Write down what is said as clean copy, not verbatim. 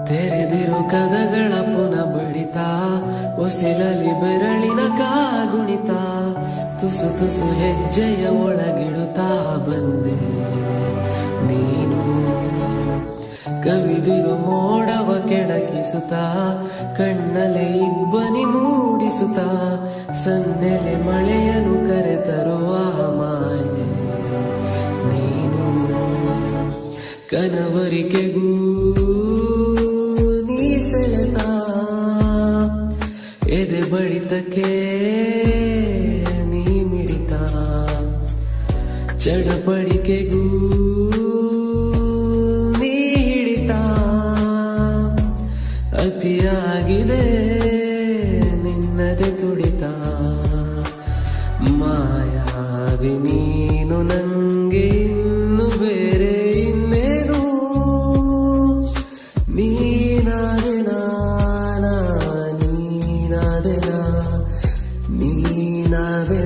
ತೆರೆದಿರೋ ಕದಗಳ ಪುನಃ ಬಡಿತ, ಒಸಿಲಲ್ಲಿ ಬೆರಳಿನ ಕಾಗುಣಿತ, ತುಸು ತುಸು ಹೆಜ್ಜೆಯ ಒಳಗಿಡುತ್ತಾ ಬಂದೆ ನೀನು. ಕವಿದಿರೋ ಮೋಡವ ಕೆಣಕಿಸುತ್ತಾ, ಕಣ್ಣಲೆ ಇಬ್ಬನಿ ಮೂಡಿಸುತ್ತಾ, ಸನ್ನೆಲೆ ಮಳೆಯನ್ನು ಕರೆತರುವ ಮಾಯೆ ನೀನು. ಕನವರಿಕೆಗೂ ನೀ ಸೆಳೆತ, ಎದೆ ಬಡಿತಕ್ಕೆ ನೀ ಮಿಡಿತ, ಚಡಪಡಿಕೆಗೂ ನೀ ಹಿಡಿತ, ಅತಿಯಾಗಿದೆ ನಿನ್ನದೆ ತುಡಿತ. ಮಾಯಾವಿ ನೀನು ನಂಗೆ ಇನ್ನು ಬೇರೆ ಇನ್ನೇನು, ನೀನಾದೆನಾ ನೀನಾದೆನಾ ನೀನಾದೆ